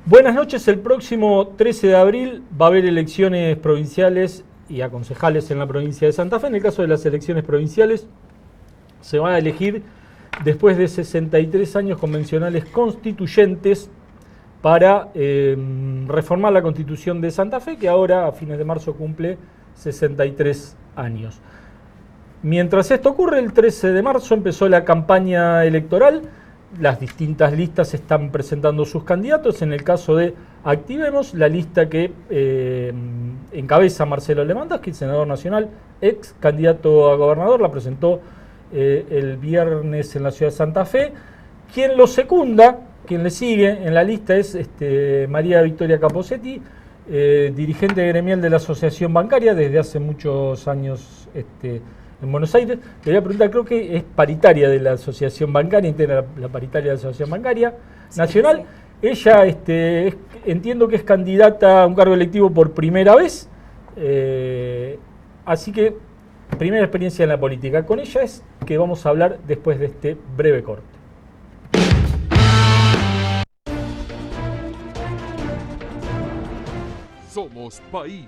Buenas noches, el próximo 13 de abril va a haber elecciones provinciales y a concejales en la provincia de Santa Fe. En el caso de las elecciones provinciales se van a elegir después de 63 años convencionales constituyentes para reformar la Constitución de Santa Fe, que ahora a fines de marzo cumple 63 años. Mientras esto ocurre, el 13 de marzo empezó la campaña electoral. Las distintas listas están presentando sus candidatos. En el caso de Activemos, la lista que encabeza Marcelo Lewandowski, senador nacional, ex candidato a gobernador, la presentó el viernes en la ciudad de Santa Fe. Quien lo secunda, quien le sigue en la lista es María Victoria Capozzetti, dirigente gremial de la Asociación Bancaria desde hace muchos años en Buenos Aires. Le voy a preguntar, creo que es paritaria de la Asociación Bancaria, integra la paritaria de la Asociación Bancaria Nacional. Sí. Ella entiendo que es candidata a un cargo electivo por primera vez, así que primera experiencia en la política. Con ella es que vamos a hablar después de este breve corte. Somos País,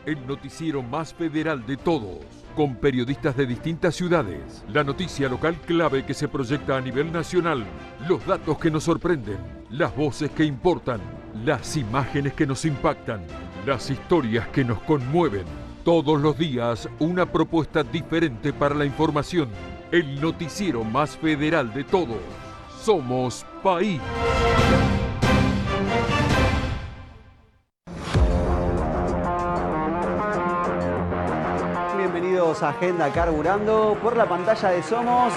el noticiero más federal de todos, con periodistas de distintas ciudades, la noticia local clave que se proyecta a nivel nacional, los datos que nos sorprenden, las voces que importan, las imágenes que nos impactan, las historias que nos conmueven. Todos los días una propuesta diferente para la información, el noticiero más federal de todos. Somos País. Bienvenidos a Agenda Carburando por la pantalla de Somos.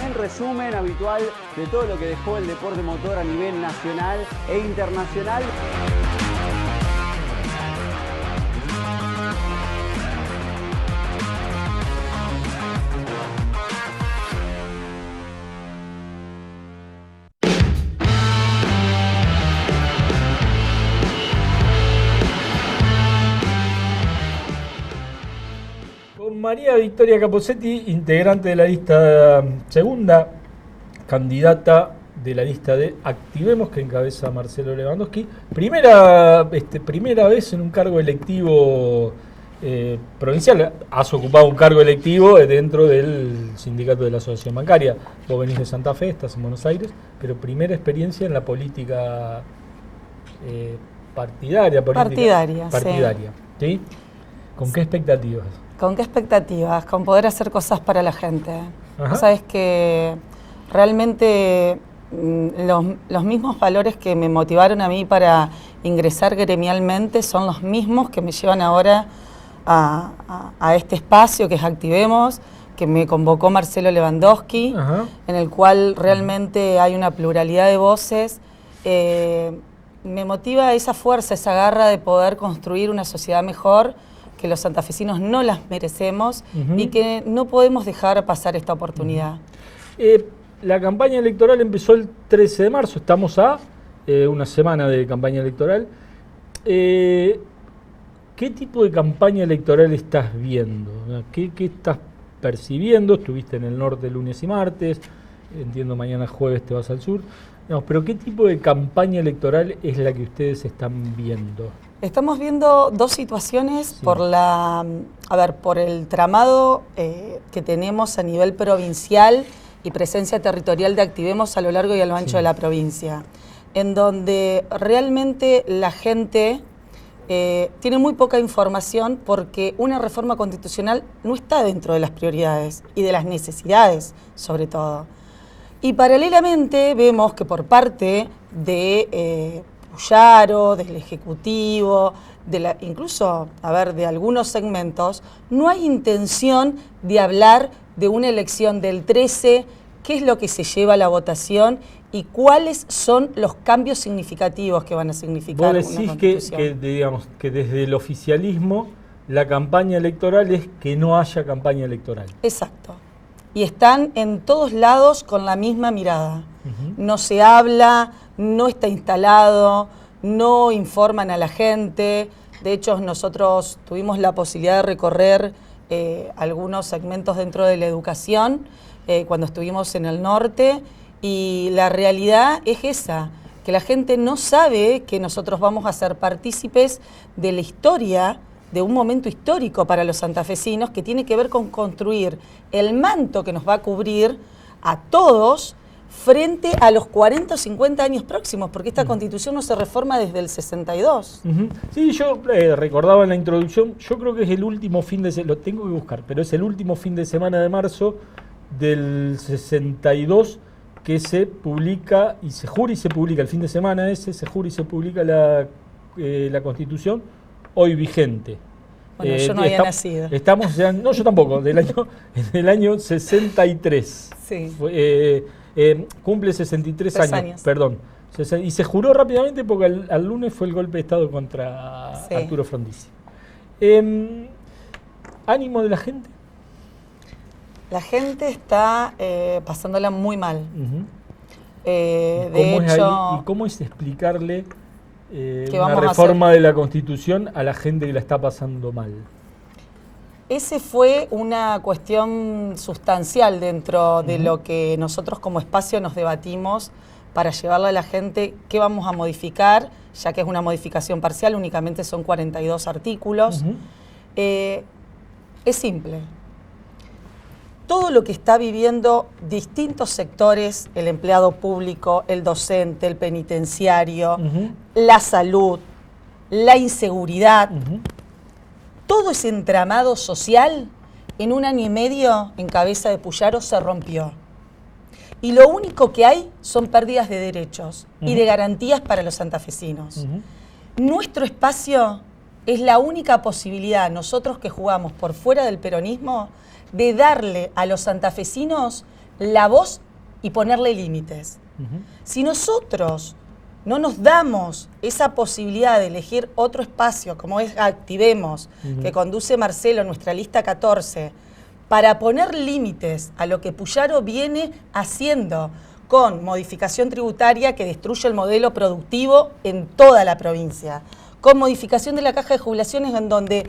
El resumen habitual de todo lo que dejó el deporte motor a nivel nacional e internacional. María Victoria Capozzetti, integrante de la lista segunda, candidata de la lista de Activemos, que encabeza Marcelo Lewandowski. Primera vez en un cargo electivo provincial. Has ocupado un cargo electivo dentro del sindicato de la Asociación Bancaria. Vos venís de Santa Fe, estás en Buenos Aires, pero primera experiencia en la política partidaria. ¿Sí? ¿Con qué expectativas? ¿Con qué expectativas? Con poder hacer cosas para la gente. Sabes que realmente los mismos valores que me motivaron a mí para ingresar gremialmente son los mismos que me llevan ahora a este espacio que es Activemos, que me convocó Marcelo Lewandowski, en el cual realmente hay una pluralidad de voces. Me motiva esa fuerza, esa garra de poder construir una sociedad mejor, que los santafesinos no las merecemos y que no podemos dejar pasar esta oportunidad. La campaña electoral empezó el 13 de marzo, estamos a una semana de campaña electoral. ¿Qué tipo de campaña electoral estás viendo? ¿Qué estás percibiendo? Estuviste en el norte lunes y martes, entiendo mañana jueves te vas al sur. No, pero ¿qué tipo de campaña electoral es la que ustedes están viendo? Estamos viendo dos situaciones por el tramado que tenemos a nivel provincial y presencia territorial de Activemos a lo largo y a lo ancho de la provincia, en donde realmente la gente tiene muy poca información porque una reforma constitucional no está dentro de las prioridades y de las necesidades, sobre todo. Y paralelamente vemos que por parte de Puyaro, del Ejecutivo, incluso de algunos segmentos, no hay intención de hablar de una elección del 13, qué es lo que se lleva a la votación y cuáles son los cambios significativos que van a significar. Vos decís que desde el oficialismo la campaña electoral es que no haya campaña electoral. Exacto. y están en todos lados con la misma mirada. No se habla, no está instalado, no informan a la gente. De hecho, nosotros tuvimos la posibilidad de recorrer algunos segmentos dentro de la educación cuando estuvimos en el norte, y la realidad es esa, que la gente no sabe que nosotros vamos a ser partícipes de la historia, de un momento histórico para los santafesinos, que tiene que ver con construir el manto que nos va a cubrir a todos frente a los 40 o 50 años próximos, porque esta Constitución no se reforma desde el 62. Sí, yo recordaba en la introducción, yo creo que es el último fin de semana, lo tengo que buscar, pero es el último fin de semana de marzo del 62 que se publica, y se jura y se publica, el fin de semana ese, se jura y se publica la Constitución hoy vigente. Bueno, yo no había nacido. Estamos ya, no, yo tampoco, del año 63. Sí. Cumple 63 años, perdón. Y se juró rápidamente porque al lunes fue el golpe de Estado contra Arturo Frondizi. ¿Ánimo de la gente? La gente está pasándola muy mal. ¿Y cómo es explicarle una reforma de la Constitución a la gente que la está pasando mal? Ese fue una cuestión sustancial dentro de lo que nosotros como espacio nos debatimos para llevarle a la gente qué vamos a modificar, ya que es una modificación parcial, únicamente son 42 artículos. Es simple. Todo lo que está viviendo distintos sectores, el empleado público, el docente, el penitenciario, la salud, la inseguridad, todo ese entramado social en 1 año y medio en cabeza de Puyaro se rompió. Y lo único que hay son pérdidas de derechos y de garantías para los santafesinos. Nuestro espacio es la única posibilidad, nosotros que jugamos por fuera del peronismo, de darle a los santafesinos la voz y ponerle límites. Si nosotros no nos damos esa posibilidad de elegir otro espacio, como es Activemos, que conduce Marcelo, nuestra lista 14, para poner límites a lo que Puyaro viene haciendo con modificación tributaria que destruye el modelo productivo en toda la provincia, con modificación de la caja de jubilaciones en donde,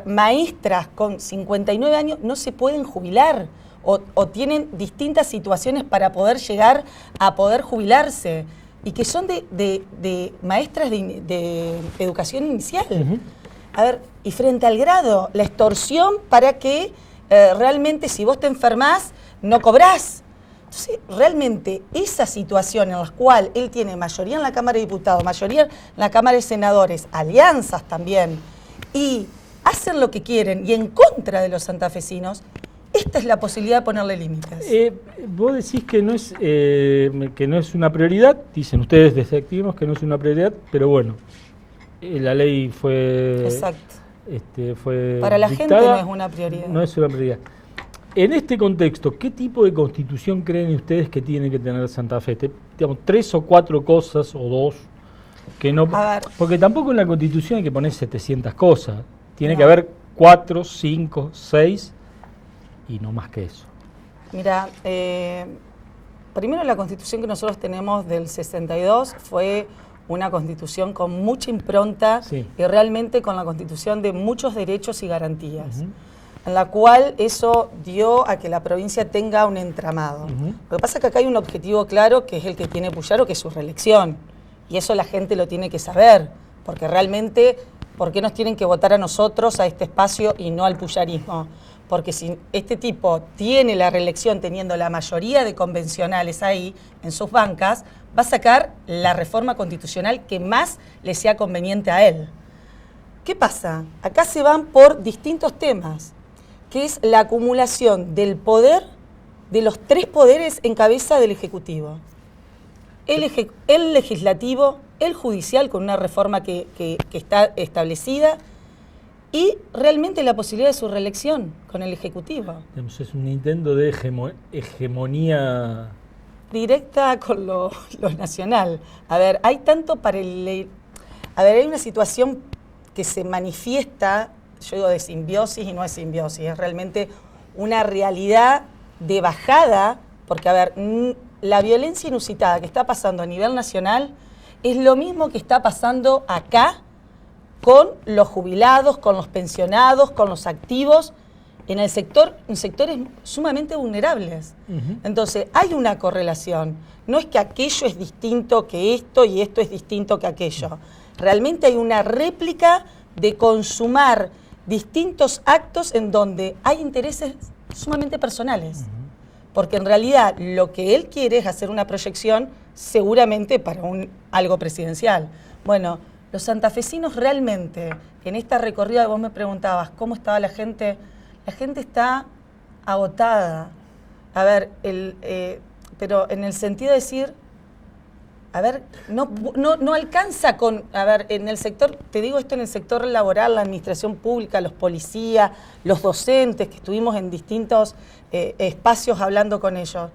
maestras con 59 años no se pueden jubilar o tienen distintas situaciones para poder llegar a poder jubilarse, y que son de maestras de educación inicial. Y frente al grado, la extorsión para que realmente si vos te enfermás, no cobrás. Entonces, realmente esa situación en la cual él tiene mayoría en la Cámara de Diputados, mayoría en la Cámara de Senadores, alianzas también, y hacen lo que quieren y en contra de los santafesinos, esta es la posibilidad de ponerle límites. Vos decís que no es una prioridad, dicen ustedes desde Activemos que no es una prioridad, pero bueno, la ley fue... Exacto. Fue para la dictada, gente no es una prioridad. No es una prioridad. En este contexto, ¿qué tipo de constitución creen ustedes que tiene que tener Santa Fe? Digamos, 3 o 4 cosas o 2 que no... Porque tampoco en la constitución hay que poner 700 cosas. Tiene que haber 4, 5, 6 y no más que eso. Mira, primero la constitución que nosotros tenemos del 62 fue una constitución con mucha impronta y realmente con la constitución de muchos derechos y garantías, en la cual eso dio a que la provincia tenga un entramado. Lo que pasa es que acá hay un objetivo claro, que es el que tiene Puyaro, que es su reelección, y eso la gente lo tiene que saber, porque realmente, ¿por qué nos tienen que votar a nosotros, a este espacio, y no al puyarismo? Porque si este tipo tiene la reelección teniendo la mayoría de convencionales ahí en sus bancas, va a sacar la reforma constitucional que más le sea conveniente a él. ¿Qué pasa? Acá se van por distintos temas, que es la acumulación del poder, de los 3 poderes en cabeza del Ejecutivo. El legislativo, el judicial, con una reforma que está establecida, y realmente la posibilidad de su reelección con el Ejecutivo. Es un intento de hegemonía directa con lo nacional. Hay tanto para hay una situación que se manifiesta, yo digo de simbiosis y no es simbiosis, es realmente una realidad de bajada, porque a ver, la violencia inusitada que está pasando a nivel nacional es lo mismo que está pasando acá con los jubilados, con los pensionados, con los activos, en sectores sumamente vulnerables. Entonces, hay una correlación. No es que aquello es distinto que esto y esto es distinto que aquello. Realmente hay una réplica de consumar distintos actos en donde hay intereses sumamente personales. Porque en realidad lo que él quiere es hacer una proyección seguramente para algo presidencial. Bueno, los santafesinos realmente, en esta recorrida que vos me preguntabas, ¿cómo estaba la gente? La gente está agotada. A ver, pero en el sentido de decir, a ver, no alcanza con, a ver, en el sector, te digo esto en el sector laboral, la administración pública, los policías, los docentes, que estuvimos en distintos espacios hablando con ellos,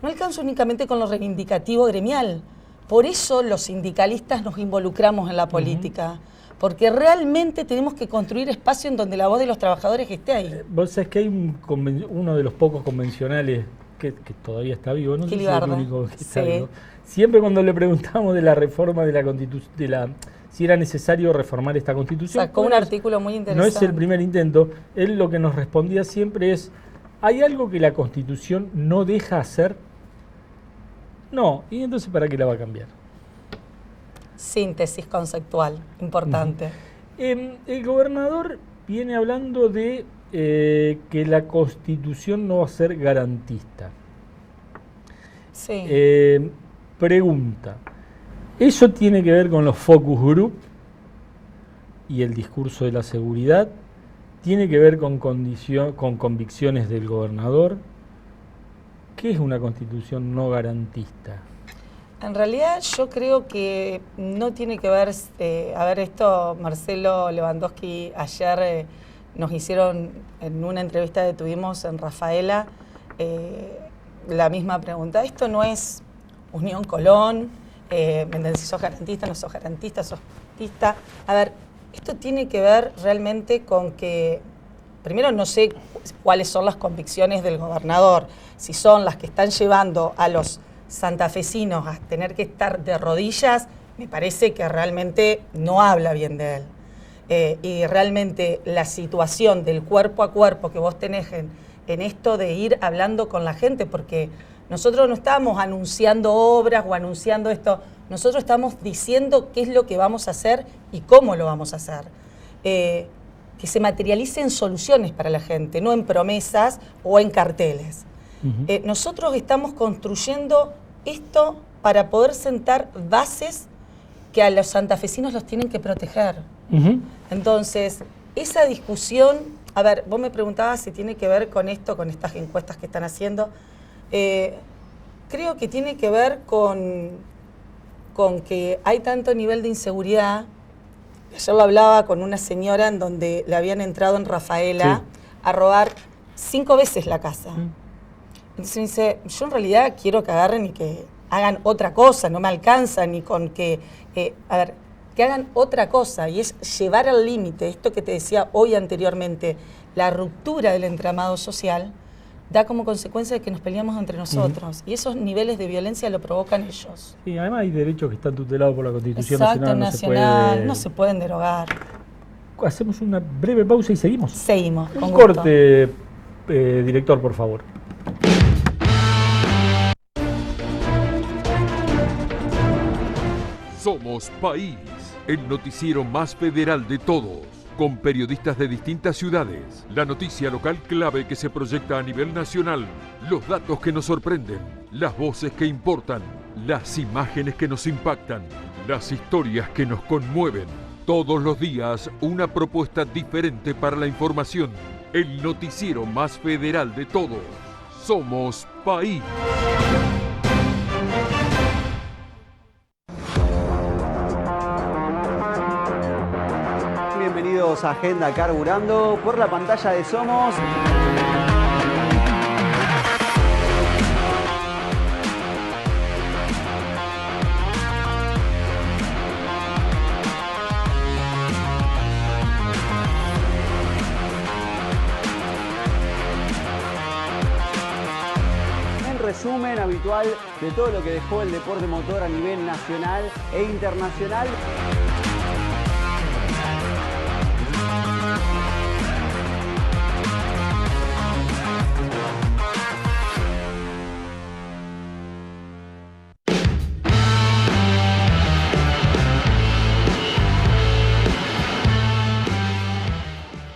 no alcanza únicamente con lo reivindicativo gremial. Por eso los sindicalistas nos involucramos en la política, porque realmente tenemos que construir espacio en donde la voz de los trabajadores esté ahí. Vos sabés que hay uno de los pocos convencionales que todavía está vivo, no sé si es el único que está vivo. Siempre cuando le preguntamos de la reforma de la Constitución, si era necesario reformar esta Constitución, sacó un artículo muy interesante. No es el primer intento. Él lo que nos respondía siempre es, ¿hay algo que la Constitución no deja hacer? No, y entonces ¿para qué la va a cambiar? Síntesis conceptual, importante. El gobernador viene hablando de que la Constitución no va a ser garantista. Sí. Pregunta, ¿eso tiene que ver con los focus group y el discurso de la seguridad? ¿Tiene que ver con convicciones del gobernador? ¿Qué es una Constitución no garantista? En realidad yo creo que no tiene que ver, a ver, esto Marcelo Lewandowski ayer nos hicieron en una entrevista que tuvimos en Rafaela la misma pregunta. Esto no es Unión Colón, si sos garantista, no sos garantista, sos garantista. A ver, esto tiene que ver realmente con que, primero no sé cuáles son las convicciones del gobernador, si son las que están llevando a los santafesinos a tener que estar de rodillas, me parece que realmente no habla bien de él. Y realmente la situación del cuerpo a cuerpo que vos tenés en esto de ir hablando con la gente, porque nosotros no estamos anunciando obras o anunciando esto, nosotros estamos diciendo qué es lo que vamos a hacer y cómo lo vamos a hacer. Que se materialice en soluciones para la gente, no en promesas o en carteles. Nosotros estamos construyendo esto para poder sentar bases que a los santafesinos los tienen que proteger. Entonces, esa discusión, a ver, vos me preguntabas si tiene que ver con esto, con estas encuestas que están haciendo. Creo que tiene que ver con que hay tanto nivel de inseguridad. Ayer lo hablaba con una señora en donde le habían entrado en Rafaela a robar 5 veces la casa. Entonces me dice, yo en realidad quiero que agarren y que hagan otra cosa, no me alcanza ni con que, que hagan otra cosa, y es llevar al límite, esto que te decía hoy anteriormente, la ruptura del entramado social, da como consecuencia de que nos peleamos entre nosotros, y esos niveles de violencia lo provocan ellos. Y además hay derechos que están tutelados por la Constitución Nacional, no se pueden derogar. Hacemos una breve pausa y seguimos. Seguimos, con un gusto. Corte, director, por favor. Somos País, el noticiero más federal de todos, con periodistas de distintas ciudades, la noticia local clave que se proyecta a nivel nacional, los datos que nos sorprenden, las voces que importan, las imágenes que nos impactan, las historias que nos conmueven. Todos los días una propuesta diferente para la información, el noticiero más federal de todos. Somos País. Bienvenidos a Agenda Carburando por la pantalla de Somos. resumen habitual de todo lo que dejó el deporte motor a nivel nacional e internacional.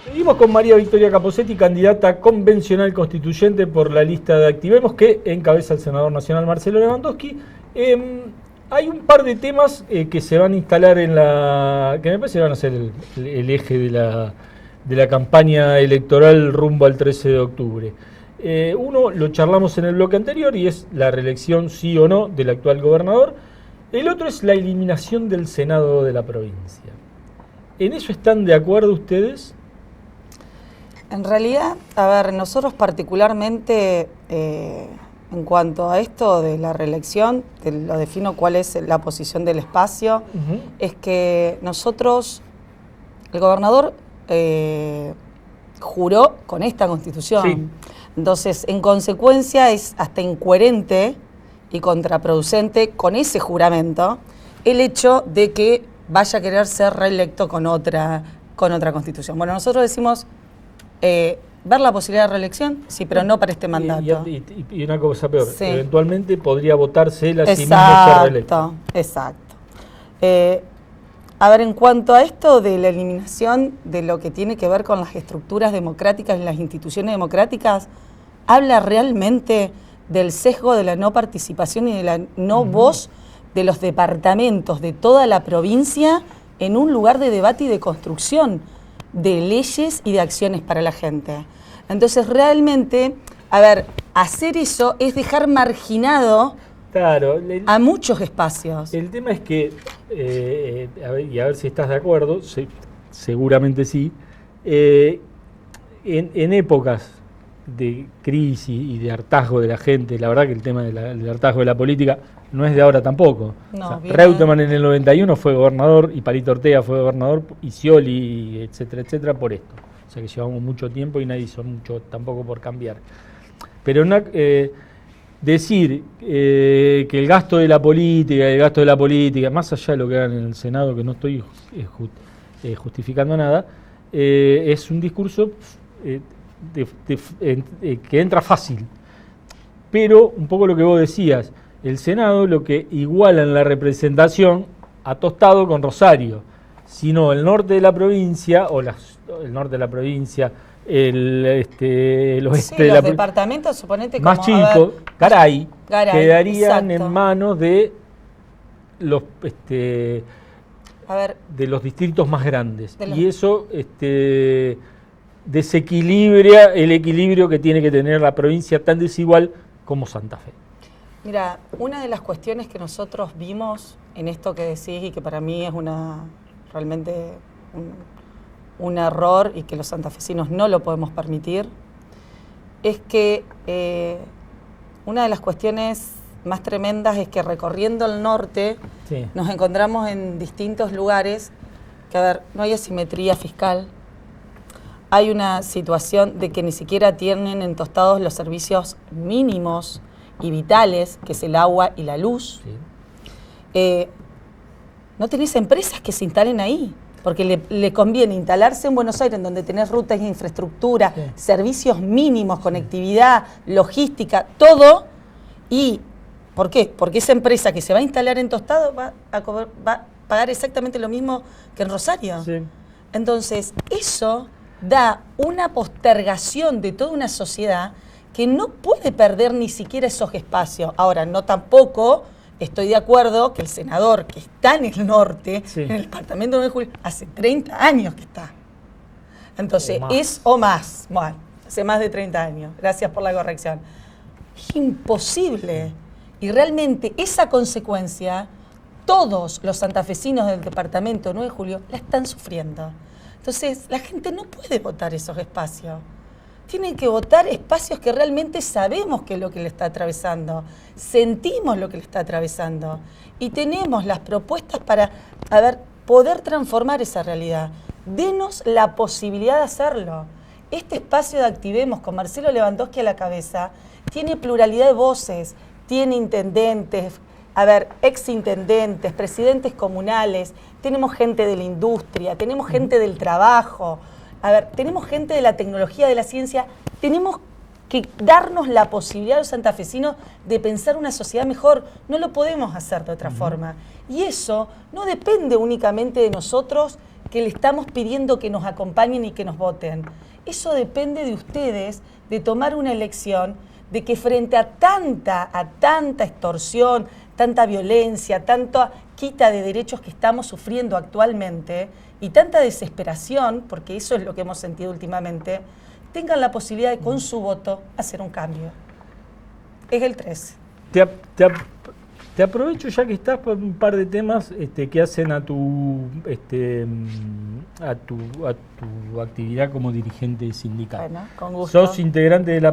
Seguimos con María Victoria Capozzetti, candidata convencional constituyente por la lista de Activemos, que encabeza el senador nacional Marcelo Lewandowski. Hay un par de temas que se van a instalar en la... que me parece que van a ser el eje de la campaña electoral rumbo al 13 de octubre. Uno lo charlamos en el bloque anterior y es la reelección sí o no del actual gobernador. El otro es la eliminación del Senado de la provincia. ¿En eso están de acuerdo ustedes? En realidad, a ver, nosotros particularmente, en cuanto a esto de la reelección, lo defino cuál es la posición del espacio, es que nosotros, el gobernador juró con esta Constitución. Sí. Entonces, en consecuencia, es hasta incoherente y contraproducente con ese juramento el hecho de que vaya a querer ser reelecto con otra Constitución. Bueno, nosotros decimos... ver la posibilidad de reelección, sí, pero no para este mandato. Y una cosa peor, sí. Eventualmente podría votarse él a sí mismo ser reelecto. Exacto. A ver, en cuanto a esto de la eliminación de lo que tiene que ver con las estructuras democráticas y las instituciones democráticas, habla realmente del sesgo de la no participación y de la no voz de los departamentos de toda la provincia en un lugar de debate y de construcción de leyes y de acciones para la gente. Entonces, realmente, a ver, hacer eso es dejar marginado a muchos espacios. El tema es que, a ver si estás de acuerdo, seguramente sí, en épocas de crisis y de hartazgo de la gente, la verdad que el tema del hartazgo de la política no es de ahora tampoco. No, Reutemann en el 91 fue gobernador y Palito Ortega fue gobernador y Scioli, etcétera, por esto. O sea que llevamos mucho tiempo y nadie hizo mucho tampoco por cambiar. Pero decir que el gasto de la política, más allá de lo que hagan en el Senado, que no estoy justificando nada, es un discurso que entra fácil. Pero un poco lo que vos decías, el Senado lo que iguala en la representación a Tostado con Rosario, sino el norte de la provincia, el norte de la provincia, el oeste de la los departamentos, suponete más como, chicos, Garay, quedarían exacto. en manos de los de los distritos más grandes. Y eso desequilibra el equilibrio que tiene que tener la provincia tan desigual como Santa Fe. Mira, una de las cuestiones que nosotros vimos en esto que decís y que para mí es realmente un error y que los santafesinos no lo podemos permitir, es que una de las cuestiones más tremendas es que recorriendo el norte nos encontramos en distintos lugares que, a ver, no hay asimetría fiscal, hay una situación de que ni siquiera tienen en Tostados los servicios mínimos y vitales, que es el agua y la luz. No tenés empresas que se instalen ahí, porque le conviene instalarse en Buenos Aires, en donde tenés rutas de infraestructura, servicios mínimos, conectividad, logística, todo. ¿Y por qué? Porque esa empresa que se va a instalar en Tostado va a pagar exactamente lo mismo que en Rosario. Sí. Entonces, eso da una postergación de toda una sociedad que no puede perder ni siquiera esos espacios. Ahora, no tampoco estoy de acuerdo que el senador que está en el norte, en el departamento de 9 de julio, hace 30 años que está. Entonces, bueno, hace más de 30 años. Gracias por la corrección. Es imposible. Y realmente esa consecuencia, todos los santafesinos del departamento de 9 de julio la están sufriendo. Entonces, la gente no puede votar esos espacios. Tienen que votar espacios que realmente sabemos qué es lo que le está atravesando, sentimos lo que le está atravesando y tenemos las propuestas para poder transformar esa realidad. Denos la posibilidad de hacerlo. este espacio de Activemos, con Marcelo Lewandowski a la cabeza, tiene pluralidad de voces, tiene intendentes, exintendentes, presidentes comunales, tenemos gente de la industria, tenemos gente del trabajo, tenemos gente de la tecnología, de la ciencia, tenemos que darnos la posibilidad a los santafesinos de pensar una sociedad mejor. No lo podemos hacer de otra forma. Y eso no depende únicamente de nosotros, que le estamos pidiendo que nos acompañen y que nos voten. Eso depende de ustedes, de tomar una elección, de que frente a tanta extorsión, tanta violencia, tanta quita de derechos que estamos sufriendo actualmente y tanta desesperación, porque eso es lo que hemos sentido últimamente, tengan la posibilidad de con su voto hacer un cambio. Es el 13. Te aprovecho ya que estás por un par de temas que hacen a tu actividad como dirigente sindical. Bueno, con gusto. Sos integrante de la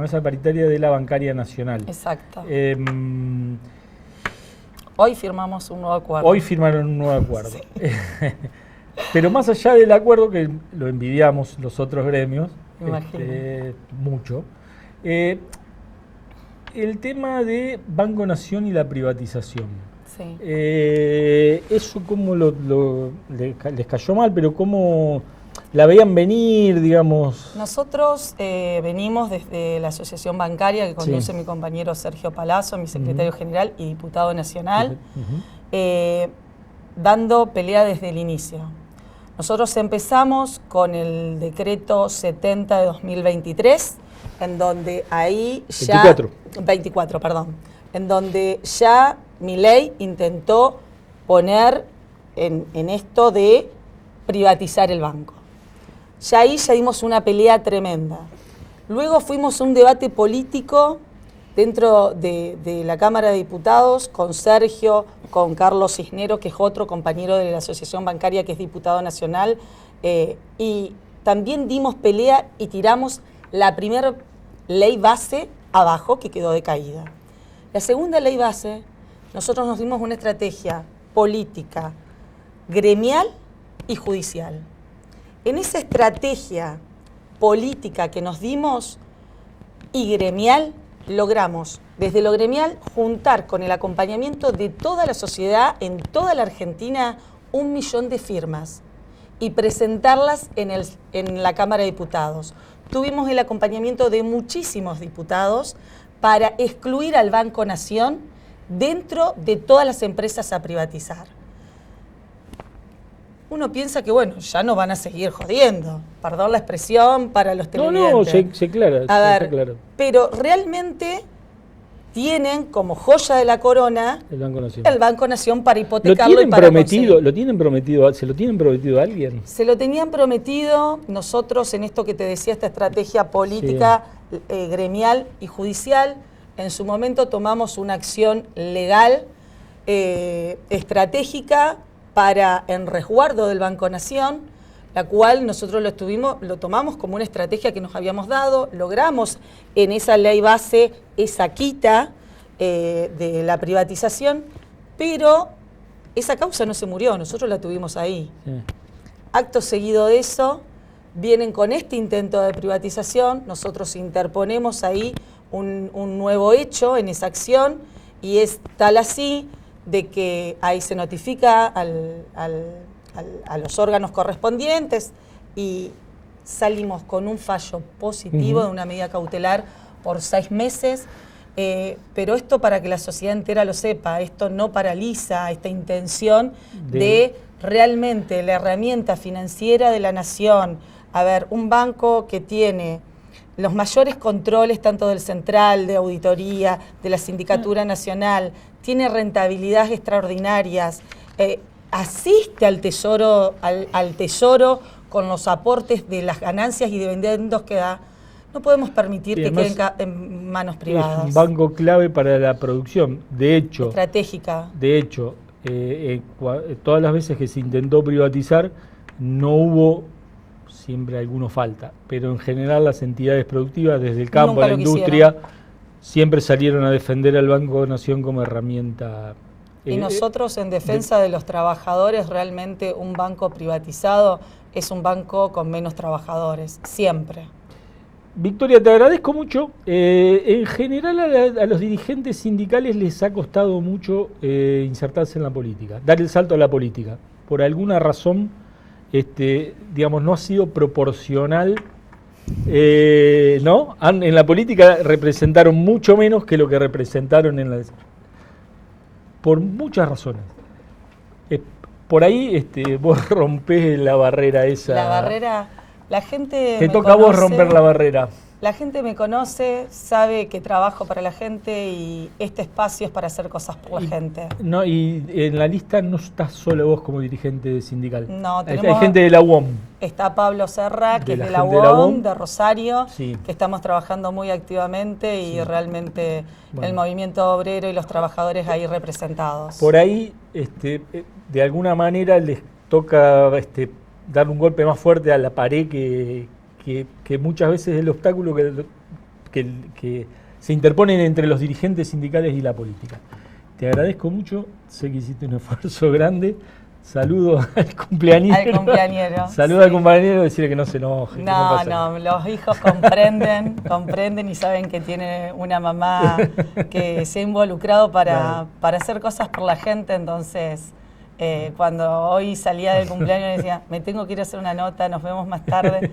mesa paritaria de la Bancaria Nacional. Exacto. Hoy Hoy firmamos un nuevo acuerdo. Hoy firmaron un nuevo acuerdo. Sí. Pero más allá del acuerdo, que lo envidiamos los otros gremios, mucho, el tema de Banco Nación y la privatización. Sí. Eso cómo les cayó mal, pero cómo la veían venir, digamos. Nosotros venimos desde la Asociación Bancaria que conduce mi compañero Sergio Palazzo, mi secretario general y diputado nacional, dando pelea desde el inicio. Nosotros empezamos con el decreto 70 de 2023, en donde ahí ya... 24, perdón. En donde ya Milei intentó poner en esto de privatizar el banco. Ya ahí ya dimos una pelea tremenda. Luego fuimos a un debate político dentro de la Cámara de Diputados con Sergio, con Carlos Cisneros, que es otro compañero de la Asociación Bancaria, que es diputado nacional, y también dimos pelea y tiramos la primera ley base abajo, que quedó decaída. La segunda ley base, nosotros nos dimos una estrategia política, gremial y judicial. En esa estrategia política que nos dimos y gremial, logramos desde lo gremial juntar con el acompañamiento de toda la sociedad en toda la Argentina 1 millón de firmas y presentarlas en la Cámara de Diputados. Tuvimos el acompañamiento de muchísimos diputados para excluir al Banco Nación dentro de todas las empresas a privatizar. Uno piensa que, bueno, ya no van a seguir jodiendo. Perdón la expresión para los televidentes. No, se aclara. Claro. Pero realmente tienen como joya de la corona el Banco Nación para hipotecarlo y para conseguir. ¿Se lo tienen prometido a alguien? Se lo tenían prometido. Nosotros en esto que te decía, esta estrategia política, gremial y judicial, en su momento tomamos una acción legal, estratégica, en resguardo del Banco Nación, la cual nosotros lo tomamos como una estrategia que nos habíamos dado, logramos en esa ley base esa quita de la privatización, pero esa causa no se murió, nosotros la tuvimos ahí. Sí. Acto seguido de eso, vienen con este intento de privatización, nosotros interponemos ahí un nuevo hecho en esa acción, y es tal así de que ahí se notifica a los órganos correspondientes y salimos con un fallo positivo de una medida cautelar por 6 meses, pero esto para que la sociedad entera lo sepa, esto no paraliza esta intención de realmente la herramienta financiera de la nación. A ver, un banco que tiene los mayores controles tanto del central, de auditoría, de la sindicatura nacional, tiene rentabilidades extraordinarias, asiste al tesoro con los aportes de las ganancias y dividendos que da, no podemos permitir que queden en manos privadas. Es un banco clave para la producción, de hecho. Estratégica. De hecho, todas las veces que se intentó privatizar, no hubo, siempre alguno falta, pero en general las entidades productivas, desde el campo a la industria, siempre salieron a defender al Banco Nación como herramienta. Y nosotros en defensa de los trabajadores, realmente un banco privatizado es un banco con menos trabajadores, siempre. Victoria, te agradezco mucho. En general a los dirigentes sindicales les ha costado mucho insertarse en la política, dar el salto a la política. Por alguna razón, digamos, no ha sido proporcional, ¿no? En la política representaron mucho menos que lo que representaron en la... Por muchas razones. Por ahí vos rompés la barrera esa. La barrera... La gente Te me toca a vos conoce, romper la barrera. La gente me conoce, sabe que trabajo para la gente y este espacio es para hacer cosas por la gente. No, y en la lista no estás solo vos como dirigente sindical. No, Hay tenemos... gente de la UOM. Está Pablo Serra, que es de la gente de la UOM, UOM. de Rosario, Sí. que estamos trabajando muy activamente y Sí. realmente Bueno. el movimiento obrero y los trabajadores ahí representados. Por ahí, de alguna manera les toca dar un golpe más fuerte a la pared que muchas veces es el obstáculo que se interponen entre los dirigentes sindicales y la política. Te agradezco mucho, sé que hiciste un esfuerzo grande. Saludo al cumpleañero. Al cumpleañero. Saludo Sí. al cumpleañero, decirle que no se enoje. que pasa nada. Los hijos comprenden y saben que tiene una mamá que se ha involucrado para hacer cosas por la gente, entonces cuando hoy salía del cumpleaños decía, me tengo que ir a hacer una nota, nos vemos más tarde,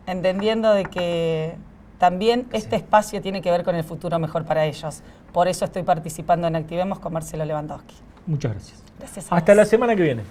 entendiendo de que también este espacio tiene que ver con el futuro mejor para ellos. Por eso estoy participando en Activemos con Marcelo Lewandowski. Muchas gracias. Gracias a Hasta vos. la semana que viene.